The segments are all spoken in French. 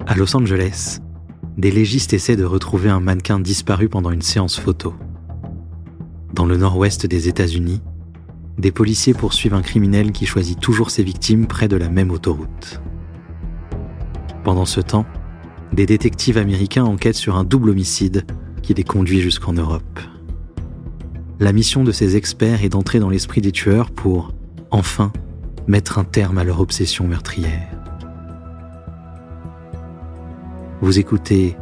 À Los Angeles, des légistes essaient de retrouver un mannequin disparu pendant une séance photo. Dans le nord-ouest des États-Unis, des policiers poursuivent un criminel qui choisit toujours ses victimes près de la même autoroute. Pendant ce temps, des détectives américains enquêtent sur un double homicide qui les conduit jusqu'en Europe. La mission de ces experts est d'entrer dans l'esprit des tueurs pour, enfin, mettre un terme à leur obsession meurtrière. Vous écoutez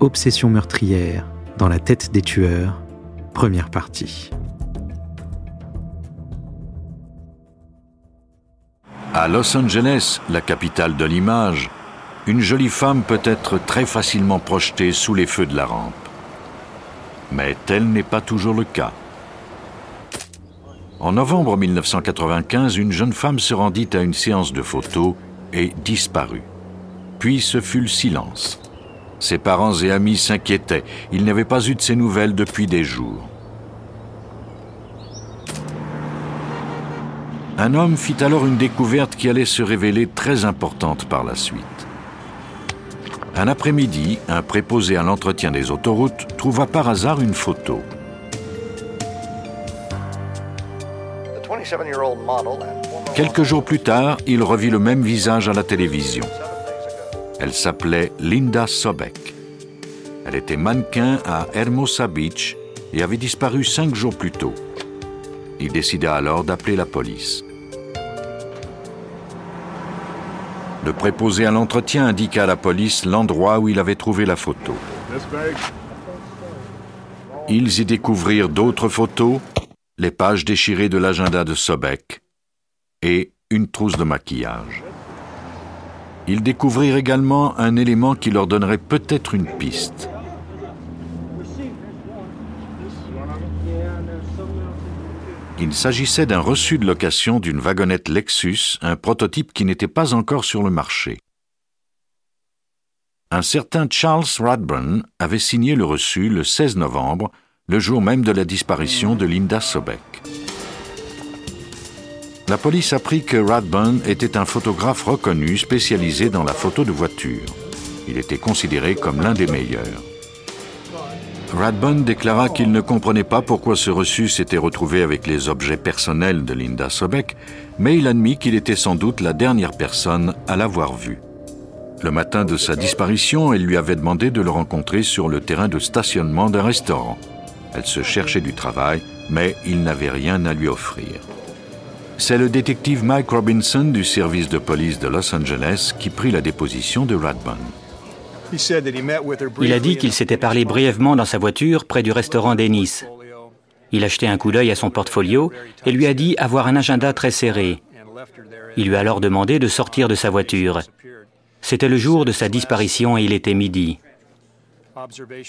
Obsession meurtrière dans la tête des tueurs, première partie. À Los Angeles, la capitale de l'image, une jolie femme peut être très facilement projetée sous les feux de la rampe. Mais tel n'est pas toujours le cas. En novembre 1995, une jeune femme se rendit à une séance de photos et disparut. Puis ce fut le silence. Ses parents et amis s'inquiétaient. Ils n'avaient pas eu de ses nouvelles depuis des jours. Un homme fit alors une découverte qui allait se révéler très importante par la suite. Un après-midi, un préposé à l'entretien des autoroutes trouva par hasard une photo. Quelques jours plus tard, il revit le même visage à la télévision. Elle s'appelait Linda Sobek. Elle était mannequin à Hermosa Beach et avait disparu 5 jours plus tôt. Il décida alors d'appeler la police. Le préposé à l'entretien indiqua à la police l'endroit où il avait trouvé la photo. Ils y découvrirent d'autres photos, les pages déchirées de l'agenda de Sobek et une trousse de maquillage. Ils découvrirent également un élément qui leur donnerait peut-être une piste. Il s'agissait d'un reçu de location d'une wagonnette Lexus, un prototype qui n'était pas encore sur le marché. Un certain Charles Radburn avait signé le reçu le 16 novembre, le jour même de la disparition de Linda Sobek. La police apprit que Radburn était un photographe reconnu spécialisé dans la photo de voiture. Il était considéré comme l'un des meilleurs. Radburn déclara qu'il ne comprenait pas pourquoi ce reçu s'était retrouvé avec les objets personnels de Linda Sobek, mais il admit qu'il était sans doute la dernière personne à l'avoir vue. Le matin de sa disparition, elle lui avait demandé de le rencontrer sur le terrain de stationnement d'un restaurant. Elle se cherchait du travail, mais il n'avait rien à lui offrir. C'est le détective Mike Robinson du service de police de Los Angeles qui prit la déposition de Radburn. Il a dit qu'il s'était parlé brièvement dans sa voiture près du restaurant Dennis. Il a jeté un coup d'œil à son portfolio et lui a dit avoir un agenda très serré. Il lui a alors demandé de sortir de sa voiture. C'était le jour de sa disparition et il était midi.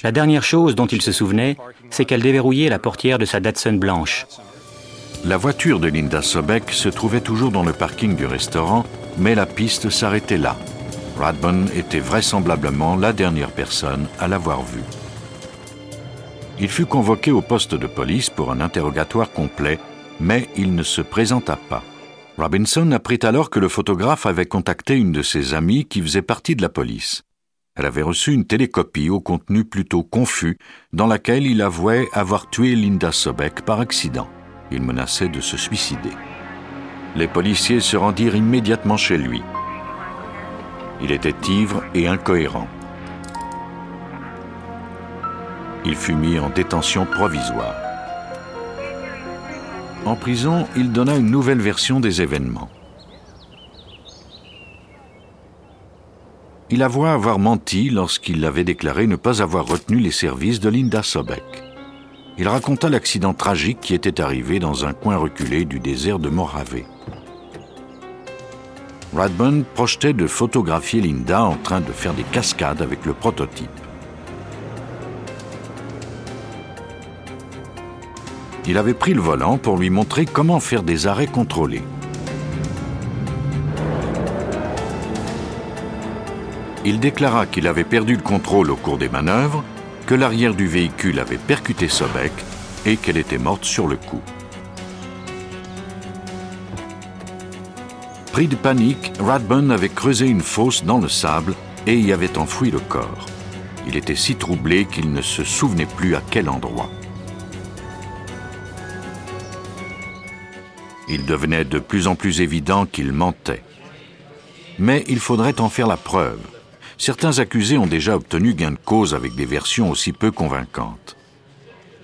La dernière chose dont il se souvenait, c'est qu'elle déverrouillait la portière de sa Datsun blanche. La voiture de Linda Sobek se trouvait toujours dans le parking du restaurant, mais la piste s'arrêtait là. Radburn était vraisemblablement la dernière personne à l'avoir vue. Il fut convoqué au poste de police pour un interrogatoire complet, mais il ne se présenta pas. Robinson apprit alors que le photographe avait contacté une de ses amies qui faisait partie de la police. Elle avait reçu une télécopie au contenu plutôt confus, dans laquelle il avouait avoir tué Linda Sobek par accident. Il menaçait de se suicider. Les policiers se rendirent immédiatement chez lui. Il était ivre et incohérent. Il fut mis en détention provisoire. En prison, il donna une nouvelle version des événements. Il avoua avoir menti lorsqu'il avait déclaré ne pas avoir retenu les services de Linda Sobek. Il raconta l'accident tragique qui était arrivé dans un coin reculé du désert de Mojave. Radburn projetait de photographier Linda en train de faire des cascades avec le prototype. Il avait pris le volant pour lui montrer comment faire des arrêts contrôlés. Il déclara qu'il avait perdu le contrôle au cours des manœuvres, que l'arrière du véhicule avait percuté Sobek et qu'elle était morte sur le coup. Pris de panique, Radburn avait creusé une fosse dans le sable et y avait enfoui le corps. Il était si troublé qu'il ne se souvenait plus à quel endroit. Il devenait de plus en plus évident qu'il mentait. Mais il faudrait en faire la preuve. Certains accusés ont déjà obtenu gain de cause avec des versions aussi peu convaincantes.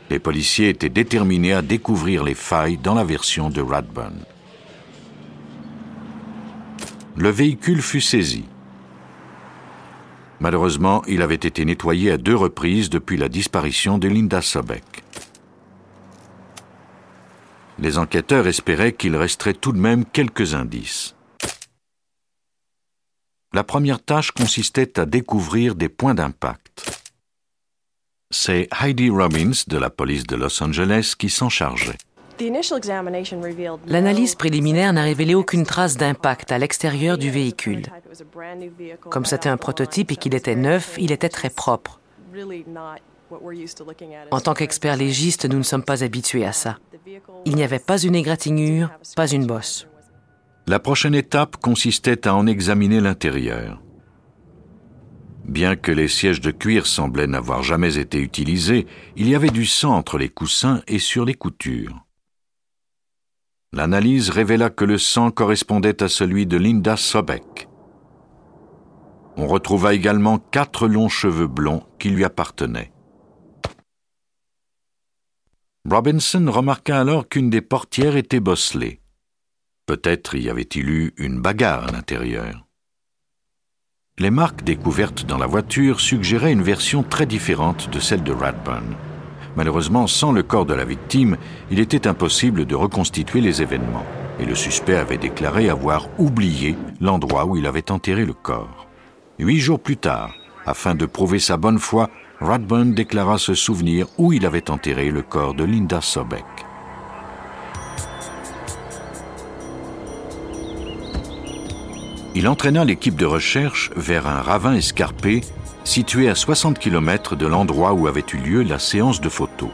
Les policiers étaient déterminés à découvrir les failles dans la version de Rathbun. Le véhicule fut saisi. Malheureusement, il avait été nettoyé à 2 reprises depuis la disparition de Linda Sobek. Les enquêteurs espéraient qu'il resterait tout de même quelques indices. La première tâche consistait à découvrir des points d'impact. C'est Heidi Robbins de la police de Los Angeles qui s'en chargeait. L'analyse préliminaire n'a révélé aucune trace d'impact à l'extérieur du véhicule. Comme c'était un prototype et qu'il était neuf, il était très propre. En tant qu'experts légistes, nous ne sommes pas habitués à ça. Il n'y avait pas une égratignure, pas une bosse. La prochaine étape consistait à en examiner l'intérieur. Bien que les sièges de cuir semblaient n'avoir jamais été utilisés, il y avait du sang entre les coussins et sur les coutures. L'analyse révéla que le sang correspondait à celui de Linda Sobek. On retrouva également 4 longs cheveux blonds qui lui appartenaient. Robinson remarqua alors qu'une des portières était bosselée. Peut-être y avait-il eu une bagarre à l'intérieur. Les marques découvertes dans la voiture suggéraient une version très différente de celle de Rathbun. Malheureusement, sans le corps de la victime, il était impossible de reconstituer les événements, et le suspect avait déclaré avoir oublié l'endroit où il avait enterré le corps. 8 jours plus tard, afin de prouver sa bonne foi, Rathbun déclara se souvenir où il avait enterré le corps de Linda Sobek. Il entraîna l'équipe de recherche vers un ravin escarpé situé à 60 km de l'endroit où avait eu lieu la séance de photos.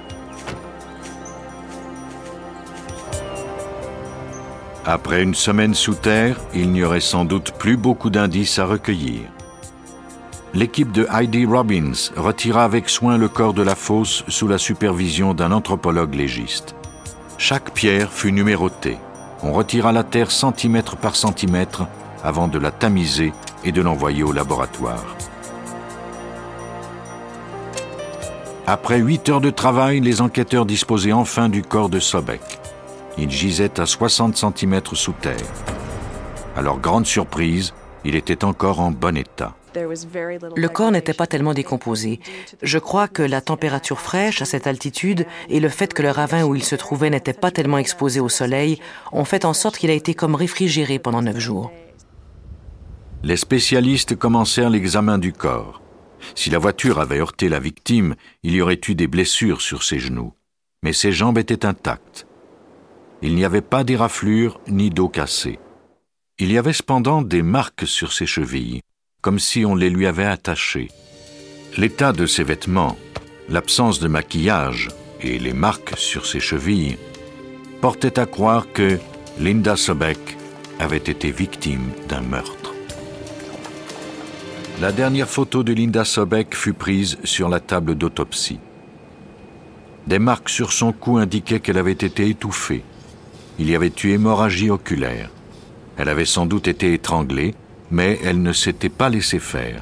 Après une semaine sous terre, il n'y aurait sans doute plus beaucoup d'indices à recueillir. L'équipe de Heidi Robbins retira avec soin le corps de la fosse sous la supervision d'un anthropologue légiste. Chaque pierre fut numérotée. On retira la terre centimètre par centimètre avant de la tamiser et de l'envoyer au laboratoire. Après 8 heures de travail, les enquêteurs disposaient enfin du corps de Sobek. Il gisait à 60 cm sous terre. À leur grande surprise, il était encore en bon état. Le corps n'était pas tellement décomposé. Je crois que la température fraîche à cette altitude et le fait que le ravin où il se trouvait n'était pas tellement exposé au soleil ont fait en sorte qu'il a été comme réfrigéré pendant 9 jours. Les spécialistes commencèrent l'examen du corps. Si la voiture avait heurté la victime, il y aurait eu des blessures sur ses genoux. Mais ses jambes étaient intactes. Il n'y avait pas d'éraflure ni d'os cassés. Il y avait cependant des marques sur ses chevilles, comme si on les lui avait attachées. L'état de ses vêtements, l'absence de maquillage et les marques sur ses chevilles portaient à croire que Linda Sobek avait été victime d'un meurtre. La dernière photo de Linda Sobek fut prise sur la table d'autopsie. Des marques sur son cou indiquaient qu'elle avait été étouffée. Il y avait eu hémorragie oculaire. Elle avait sans doute été étranglée, mais elle ne s'était pas laissée faire.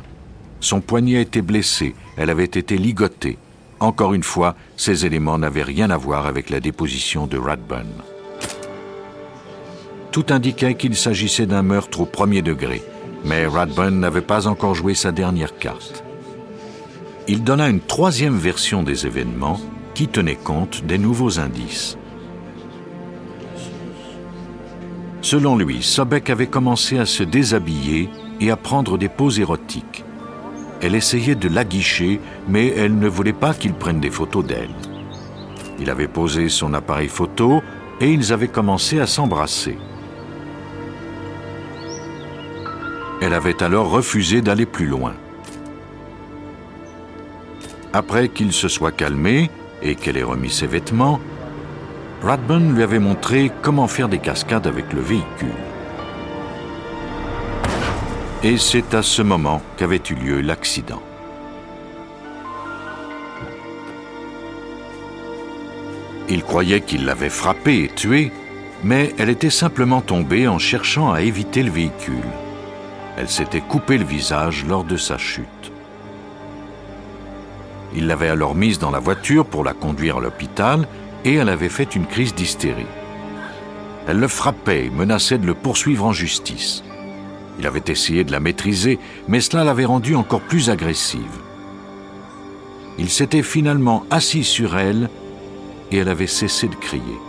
Son poignet était blessé, elle avait été ligotée. Encore une fois, ces éléments n'avaient rien à voir avec la déposition de Rathbun. Tout indiquait qu'il s'agissait d'un meurtre au premier degré. Mais Rathbun n'avait pas encore joué sa dernière carte. Il donna une 3e version des événements qui tenait compte des nouveaux indices. Selon lui, Sobek avait commencé à se déshabiller et à prendre des poses érotiques. Elle essayait de l'aguicher, mais elle ne voulait pas qu'il prenne des photos d'elle. Il avait posé son appareil photo et ils avaient commencé à s'embrasser. Elle avait alors refusé d'aller plus loin. Après qu'il se soit calmé et qu'elle ait remis ses vêtements, Rathbun lui avait montré comment faire des cascades avec le véhicule. Et c'est à ce moment qu'avait eu lieu l'accident. Il croyait qu'il l'avait frappée et tuée, mais elle était simplement tombée en cherchant à éviter le véhicule. Elle s'était coupé le visage lors de sa chute. Il l'avait alors mise dans la voiture pour la conduire à l'hôpital et elle avait fait une crise d'hystérie. Elle le frappait et menaçait de le poursuivre en justice. Il avait essayé de la maîtriser, mais cela l'avait rendue encore plus agressive. Il s'était finalement assis sur elle et elle avait cessé de crier.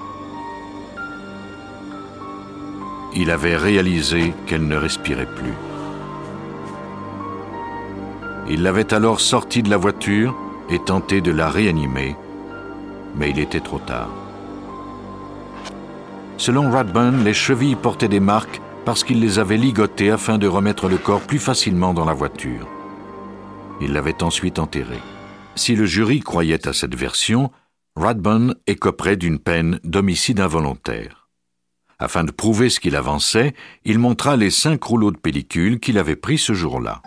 Il avait réalisé qu'elle ne respirait plus. Il l'avait alors sortie de la voiture et tenté de la réanimer, mais il était trop tard. Selon Rathbun, les chevilles portaient des marques parce qu'il les avait ligotées afin de remettre le corps plus facilement dans la voiture. Il l'avait ensuite enterré. Si le jury croyait à cette version, Rathbun écoperait d'une peine d'homicide involontaire. Afin de prouver ce qu'il avançait, il montra les 5 rouleaux de pellicule qu'il avait pris ce jour-là.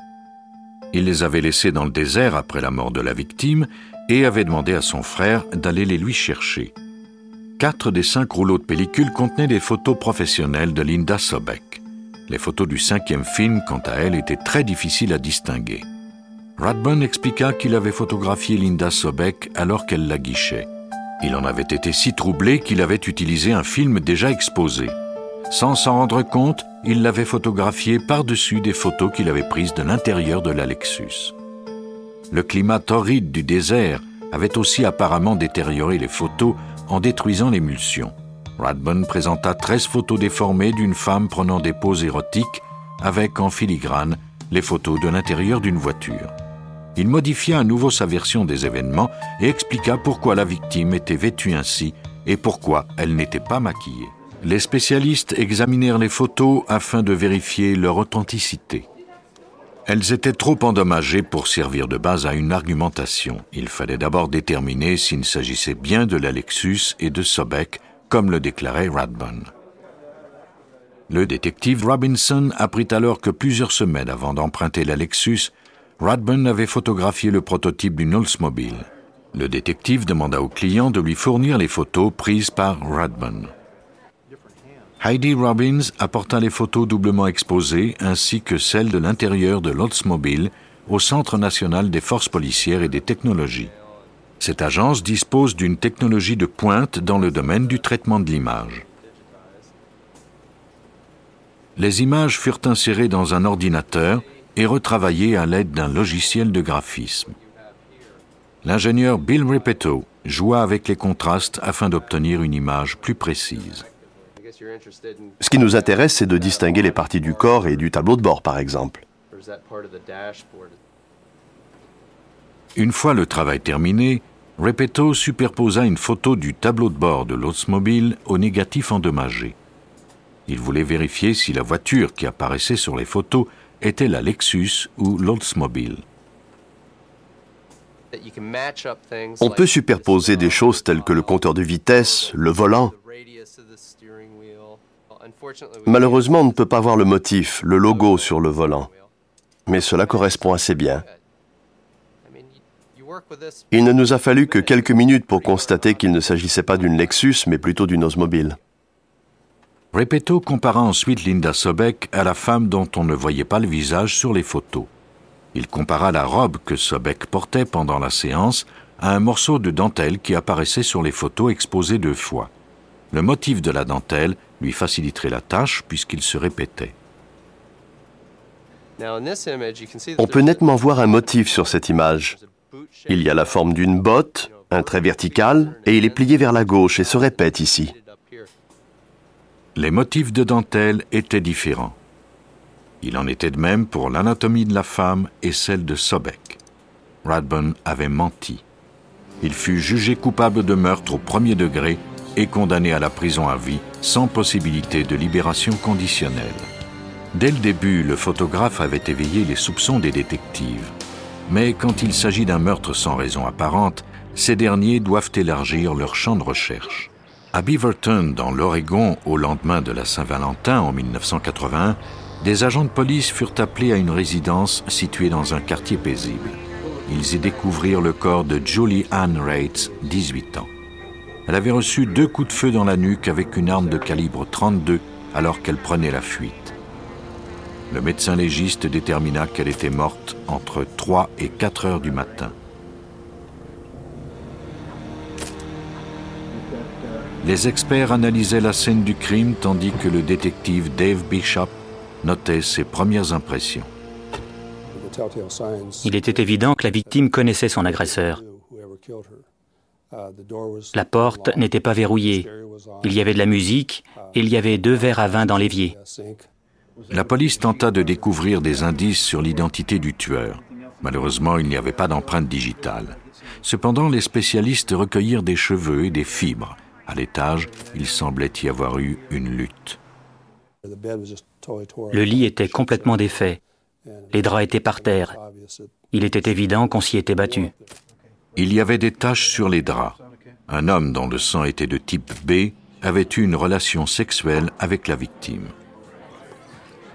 Il les avait laissés dans le désert après la mort de la victime et avait demandé à son frère d'aller les lui chercher. 4 des 5 rouleaux de pellicule contenaient des photos professionnelles de Linda Sobek. Les photos du 5e film, quant à elles, étaient très difficiles à distinguer. Rathbun expliqua qu'il avait photographié Linda Sobek alors qu'elle la guichait. Il en avait été si troublé qu'il avait utilisé un film déjà exposé. Sans s'en rendre compte, il l'avait photographié par-dessus des photos qu'il avait prises de l'intérieur de la Lexus. Le climat torride du désert avait aussi apparemment détérioré les photos en détruisant l'émulsion. Rathbun présenta 13 photos déformées d'une femme prenant des poses érotiques avec en filigrane les photos de l'intérieur d'une voiture. Il modifia à nouveau sa version des événements et expliqua pourquoi la victime était vêtue ainsi et pourquoi elle n'était pas maquillée. Les spécialistes examinèrent les photos afin de vérifier leur authenticité. Elles étaient trop endommagées pour servir de base à une argumentation. Il fallait d'abord déterminer s'il s'agissait bien de la Lexus et de Sobek, comme le déclarait Rathbun. Le détective Robinson apprit alors que plusieurs semaines avant d'emprunter la Lexus, Rathbun avait photographié le prototype d'une Oldsmobile. Le détective demanda au client de lui fournir les photos prises par Rathbun. Heidi Robbins apporta les photos doublement exposées ainsi que celles de l'intérieur de l'Oldsmobile au Centre national des forces policières et des technologies. Cette agence dispose d'une technologie de pointe dans le domaine du traitement de l'image. Les images furent insérées dans un ordinateur et retravaillées à l'aide d'un logiciel de graphisme. L'ingénieur Bill Repetto joua avec les contrastes afin d'obtenir une image plus précise. Ce qui nous intéresse, c'est de distinguer les parties du corps et du tableau de bord, par exemple. Une fois le travail terminé, Repetto superposa une photo du tableau de bord de l'Oldsmobile au négatif endommagé. Il voulait vérifier si la voiture qui apparaissait sur les photos était la Lexus ou l'Oldsmobile. On peut superposer des choses telles que le compteur de vitesse, le volant. Malheureusement, on ne peut pas voir le motif, le logo sur le volant. Mais cela correspond assez bien. Il ne nous a fallu que quelques minutes pour constater qu'il ne s'agissait pas d'une Lexus, mais plutôt d'une Oldsmobile. Repetto compara ensuite Linda Sobek à la femme dont on ne voyait pas le visage sur les photos. Il compara la robe que Sobek portait pendant la séance à un morceau de dentelle qui apparaissait sur les photos exposées 2 fois. Le motif de la dentelle lui faciliterait la tâche puisqu'il se répétait. On peut nettement voir un motif sur cette image. Il y a la forme d'une botte, un trait vertical, et il est plié vers la gauche et se répète ici. Les motifs de dentelle étaient différents. Il en était de même pour l'anatomie de la femme et celle de Sobek. Rathbun avait menti. Il fut jugé coupable de meurtre au 1er degré et condamné à la prison à vie sans possibilité de libération conditionnelle. Dès le début, le photographe avait éveillé les soupçons des détectives. Mais quand il s'agit d'un meurtre sans raison apparente, ces derniers doivent élargir leur champ de recherche. À Beaverton, dans l'Oregon, au lendemain de la Saint-Valentin en 1981, des agents de police furent appelés à une résidence située dans un quartier paisible. Ils y découvrirent le corps de Julie Ann Rates, 18 ans. Elle avait reçu 2 coups de feu dans la nuque avec une arme de calibre 32 alors qu'elle prenait la fuite. Le médecin légiste détermina qu'elle était morte entre 3 et 4 heures du matin. Les experts analysaient la scène du crime tandis que le détective Dave Bishop notait ses premières impressions. Il était évident que la victime connaissait son agresseur. La porte n'était pas verrouillée. Il y avait de la musique et il y avait 2 verres à vin dans l'évier. La police tenta de découvrir des indices sur l'identité du tueur. Malheureusement, il n'y avait pas d'empreinte digitale. Cependant, les spécialistes recueillirent des cheveux et des fibres. À l'étage, il semblait y avoir eu une lutte. Le lit était complètement défait. Les draps étaient par terre. Il était évident qu'on s'y était battu. Il y avait des taches sur les draps. Un homme dont le sang était de type B avait eu une relation sexuelle avec la victime.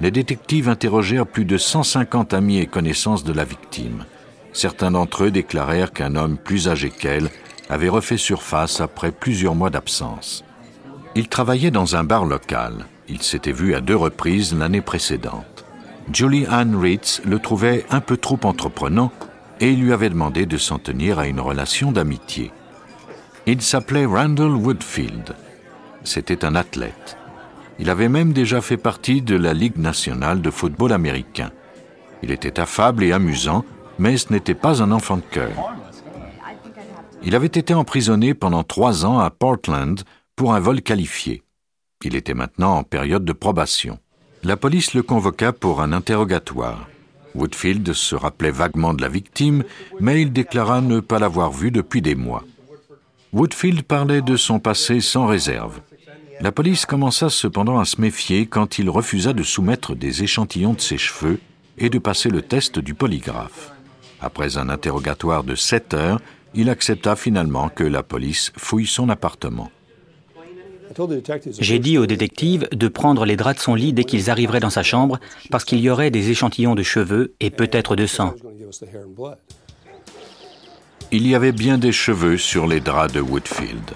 Les détectives interrogèrent plus de 150 amis et connaissances de la victime. Certains d'entre eux déclarèrent qu'un homme plus âgé qu'elle avait refait surface après plusieurs mois d'absence. Il travaillait dans un bar local. Il s'était vu à 2 reprises l'année précédente. Julie Ann Rates le trouvait un peu trop entreprenant et il lui avait demandé de s'en tenir à une relation d'amitié. Il s'appelait Randall Woodfield. C'était un athlète. Il avait même déjà fait partie de la Ligue nationale de football américain. Il était affable et amusant, mais ce n'était pas un enfant de cœur. Il avait été emprisonné pendant 3 ans à Portland pour un vol qualifié. Il était maintenant en période de probation. La police le convoqua pour un interrogatoire. Woodfield se rappelait vaguement de la victime, mais il déclara ne pas l'avoir vue depuis des mois. Woodfield parlait de son passé sans réserve. La police commença cependant à se méfier quand il refusa de soumettre des échantillons de ses cheveux et de passer le test du polygraphe. Après un interrogatoire de 7 heures, il accepta finalement que la police fouille son appartement. J'ai dit au détective de prendre les draps de son lit dès qu'ils arriveraient dans sa chambre parce qu'il y aurait des échantillons de cheveux et peut-être de sang. Il y avait bien des cheveux sur les draps de Woodfield.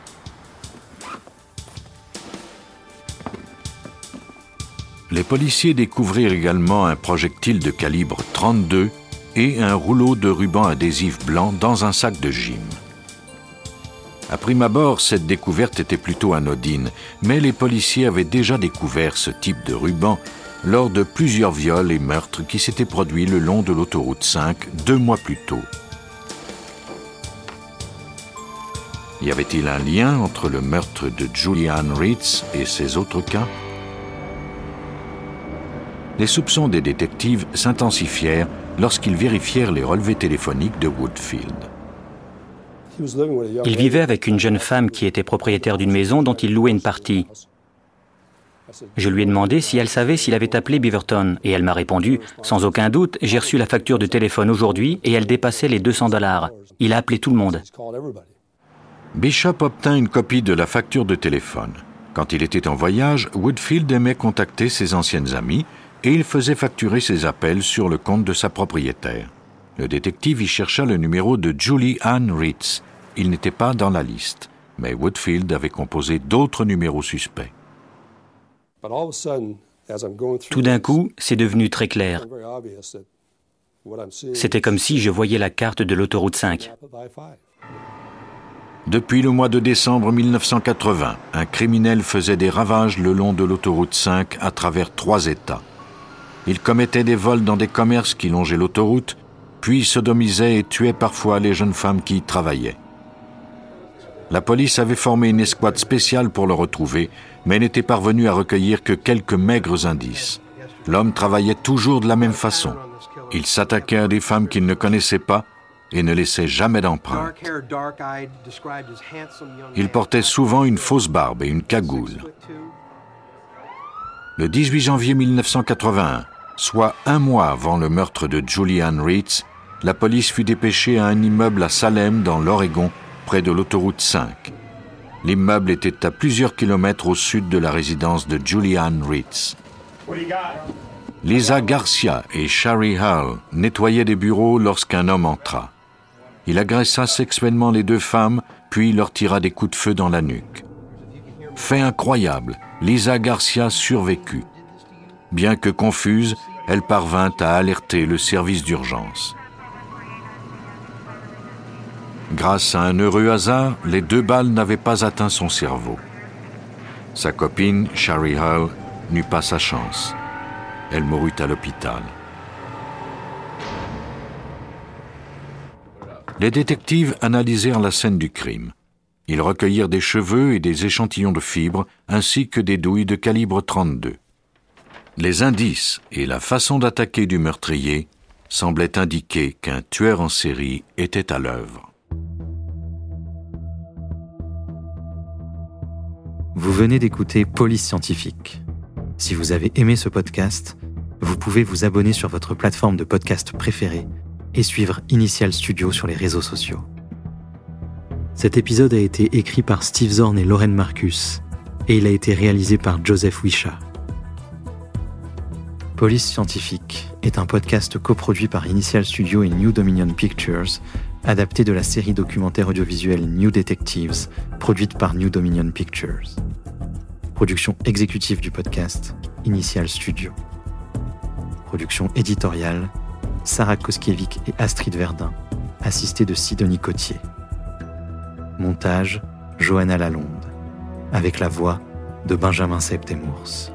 Les policiers découvrirent également un projectile de calibre 32 et un rouleau de ruban adhésif blanc dans un sac de gym. À prime abord, cette découverte était plutôt anodine, mais les policiers avaient déjà découvert ce type de ruban lors de plusieurs viols et meurtres qui s'étaient produits le long de l'autoroute 5 2 mois plus tôt. Y avait-il un lien entre le meurtre de Julie Ann Rates et ces autres cas? Les soupçons des détectives s'intensifièrent lorsqu'ils vérifièrent les relevés téléphoniques de Woodfield. Il vivait avec une jeune femme qui était propriétaire d'une maison dont il louait une partie. Je lui ai demandé si elle savait s'il avait appelé Beaverton et elle m'a répondu « Sans aucun doute, j'ai reçu la facture de téléphone aujourd'hui et elle dépassait les $200. Il a appelé tout le monde. » Bishop obtint une copie de la facture de téléphone. Quand il était en voyage, Woodfield aimait contacter ses anciennes amies et il faisait facturer ses appels sur le compte de sa propriétaire. Le détective y chercha le numéro de Julie Ann Rates. Il n'était pas dans la liste, mais Woodfield avait composé d'autres numéros suspects. Tout d'un coup, c'est devenu très clair. C'était comme si je voyais la carte de l'autoroute 5. Depuis le mois de décembre 1980, un criminel faisait des ravages le long de l'autoroute 5 à travers 3 États. Il commettait des vols dans des commerces qui longeaient l'autoroute, puis sodomisait et tuait parfois les jeunes femmes qui y travaillaient. La police avait formé une escouade spéciale pour le retrouver, mais n'était parvenue à recueillir que quelques maigres indices. L'homme travaillait toujours de la même façon. Il s'attaquait à des femmes qu'il ne connaissait pas et ne laissait jamais d'empreinte. Il portait souvent une fausse barbe et une cagoule. Le 18 janvier 1981, soit un mois avant le meurtre de Julie Ann Rates, la police fut dépêchée à un immeuble à Salem, dans l'Oregon, près de l'autoroute 5. L'immeuble était à plusieurs kilomètres au sud de la résidence de Julie Ann Rates. Lisa Garcia et Shari Hall nettoyaient des bureaux lorsqu'un homme entra. Il agressa sexuellement les deux femmes, puis leur tira des coups de feu dans la nuque. Fait incroyable, Lisa Garcia survécut. Bien que confuse, elle parvint à alerter le service d'urgence. Grâce à un heureux hasard, les 2 balles n'avaient pas atteint son cerveau. Sa copine, Shari Hall, n'eut pas sa chance. Elle mourut à l'hôpital. Les détectives analysèrent la scène du crime. Ils recueillirent des cheveux et des échantillons de fibres, ainsi que des douilles de calibre 32. Les indices et la façon d'attaquer du meurtrier semblaient indiquer qu'un tueur en série était à l'œuvre. Vous venez d'écouter Police Scientifique. Si vous avez aimé ce podcast, vous pouvez vous abonner sur votre plateforme de podcast préférée et suivre Initial Studio sur les réseaux sociaux. Cet épisode a été écrit par Steve Zorn et Lauren Marcus et il a été réalisé par Joseph Wisha. Police Scientifique est un podcast coproduit par Initial Studio et New Dominion Pictures, adapté de la série documentaire audiovisuelle New Detectives, produite par New Dominion Pictures. Production exécutive du podcast, Initial Studio. Production éditoriale, Sarah Koskiewicz et Astrid Verdun, assistée de Sidonie Cotier. Montage, Johanna Lalonde, avec la voix de Benjamin Septemours.